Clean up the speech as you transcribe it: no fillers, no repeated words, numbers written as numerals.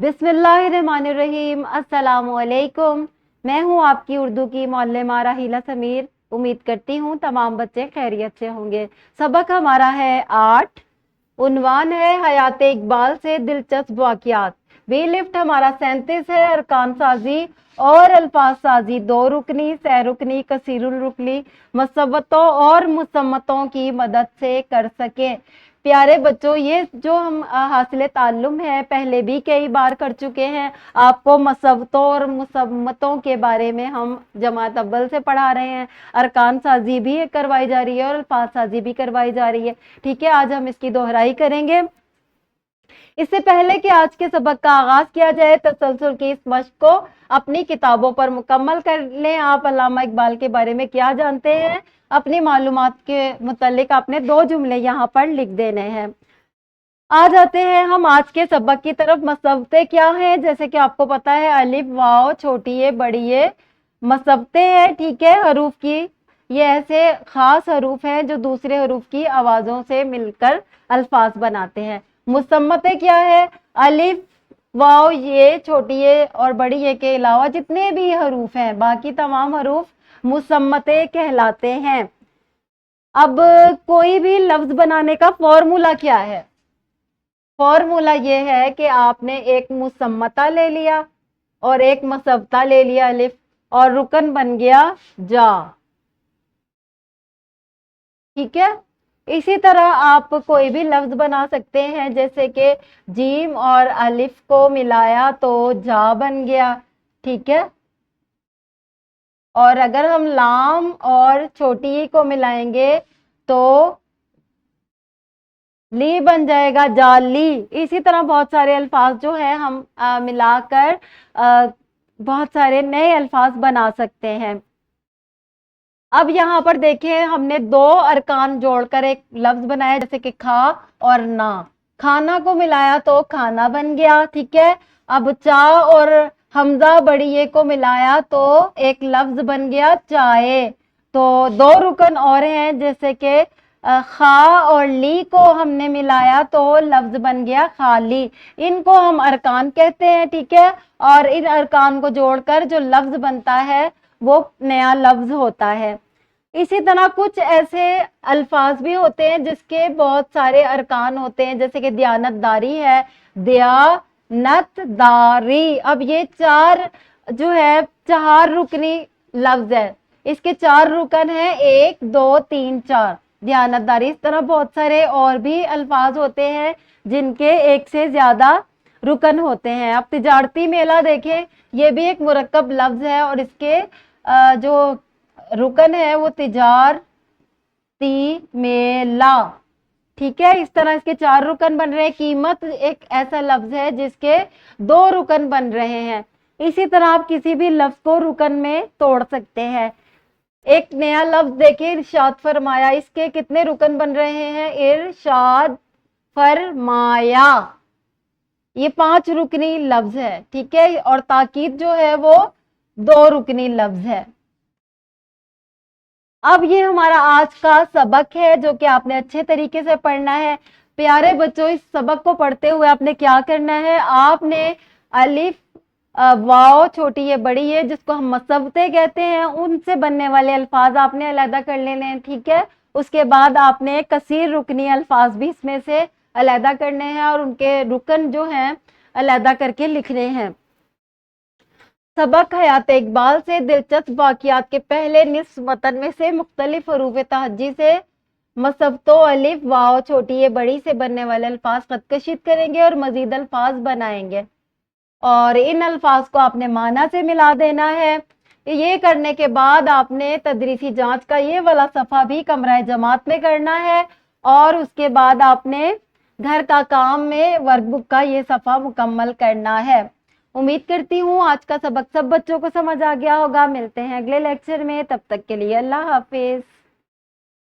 बिस्मिल्लाहिर्रहमानिर्रहीम। अस्सलामुअलैकुम। मैं हूँ आपकी उर्दू की मौल्लिमा राहिला समीर। उम्मीद करती हूँ तमाम बच्चे खैरियत से होंगे। सबक हमारा है 8। उन्वान है हयात इकबाल से दिलचस्प वाक़ियात। बी लिफ्ट हमारा 37 है। अरकान साजी और अल्फाज साजी 2 रुकनी, सह रुकनी, कसीरुल रुकनी मसव्वतों और मुसम्मतों की मदद से कर सके। प्यारे बच्चों, ये जो हम हासिल ताल्लुम है पहले भी कई बार कर चुके हैं। आपको मसव्वतों और मुसम्मतों के बारे में हम जमात अव्वल से पढ़ा रहे हैं। अरकान साजी भी करवाई जा रही है और अल्फाज साजी भी करवाई जा रही है। ठीक है, आज हम इसकी दोहराई करेंगे। इससे पहले कि आज के सबक का आगाज किया जाए, तसलसल की इस मश्क को अपनी किताबों पर मुकम्मल कर लें। आप अल्लामा इकबाल के बारे में क्या जानते हैं, अपनी मालूमात के मुतालिक आपने 2 जुमले यहाँ पर लिख देने हैं। आ जाते हैं हम आज के सबक की तरफ। मसव्वतें क्या हैं? जैसे कि आपको पता है, अलिफ, वाव, छोटी ये, बड़ी ये मसव्वतें हैं। ठीक है, हरूफ की ये ऐसे खास हरूफ हैं जो दूसरे हरूफ की आवाजों से मिलकर अल्फाज बनाते हैं। मुसम्मतें क्या है? अलिफ, वाव, ये, छोटी ये और बड़ी ये के अलावा जितने भी हरूफ हैं, बाकी तमाम हरूफ मुसम्मतें कहलाते हैं। अब कोई भी लफ्ज बनाने का फॉर्मूला क्या है? फॉर्मूला ये है कि आपने एक मुसम्मता ले लिया और एक मसव्वता ले लिया अलिफ, और रुकन बन गया जा। ठीक है, इसी तरह आप कोई भी लफ्ज बना सकते हैं, जैसे कि जीम और अलिफ को मिलाया तो जा बन गया। ठीक है, और अगर हम लाम और छोटी ई को मिलाएंगे तो ली बन जाएगा, जाली। इसी तरह बहुत सारे अल्फाज जो है हम मिलाकर बहुत सारे नए अल्फाज बना सकते हैं। अब यहाँ पर देखें, हमने 2 अरकान जोड़कर एक लफ्ज बनाया, जैसे कि खा और ना। खाना को मिलाया तो खाना बन गया। ठीक है, अब चा और हमजा बड़ी ये को मिलाया तो एक लफ्ज बन गया चाय। तो 2 रुकन और हैं, जैसे कि खा और ली को हमने मिलाया तो लफ्ज बन गया खाली। इनको हम अरकान कहते हैं। ठीक है, और इन अरकान को जोड़कर जो लफ्ज बनता है वो नया लफ्ज होता है। इसी तरह कुछ ऐसे अल्फाज भी होते हैं जिसके बहुत सारे अरकान होते हैं, जैसे कि दयानतदारी है, दयानतदारी। अब ये 4 जो है 4 रुकनी लफ्ज है। इसके 4 रुकन है, 1 2 3 4। दयानतदारी। इस तरह बहुत सारे और भी अल्फाज होते हैं जिनके 1 से ज्यादा रुकन होते हैं। अब तिजारती मेला देखें, ये भी एक मुरक्कब लफ्ज है और इसके जो रुकन है वो तिजारती मेला। ठीक है, इस तरह इसके 4 रुकन बन रहे हैं। कीमत एक ऐसा लफ्ज है जिसके 2 रुकन बन रहे हैं। इसी तरह आप किसी भी लफ्ज को रुकन में तोड़ सकते हैं। एक नया लफ्ज देखिए, इरशाद फरमाया। इसके कितने रुकन बन रहे हैं? इरशाद फरमाया, ये 5 रुकनी लफ्ज है। ठीक है, और ताकीद जो है वो 2 रुकनी लफ्ज है। अब ये हमारा आज का सबक है जो कि आपने अच्छे तरीके से पढ़ना है। प्यारे बच्चों, इस सबक को पढ़ते हुए आपने क्या करना है? आपने अलिफ, वाव, छोटी ये, बड़ी ये, जिसको हम मसव्वतें कहते हैं, उनसे बनने वाले अल्फाज आपने अलहदा कर लेने हैं। ठीक है, उसके बाद आपने कसीर रुकनी अल्फाज भी इसमें से अलहदा करने हैं और उनके रुकन जो हैं अलहदा करके लिखने हैं। सबक हयात इकबाल से दिलचस्प वाक़ियात के पहले निस्फ मतन में से मुख्तलिफ हरूफ तहज्जी से मसव्वतों अलिफ, वाव, छोटी ये, बड़ी से बनने वाले अल्फाज खतकशीद करेंगे और मजीद अल्फाज बनाएंगे, और इन अल्फाज को आपने माना से मिला देना है। ये करने के बाद आपने तदरीसी जांच का ये वाला सफ़ा भी कमरा जमात में करना है, और उसके बाद आपने घर का काम में वर्कबुक का ये सफ़ा मुकम्मल करना है। उम्मीद करती हूँ आज का सबक सब बच्चों को समझ आ गया होगा। मिलते हैं अगले लेक्चर में, तब तक के लिए अल्लाह हाफिज।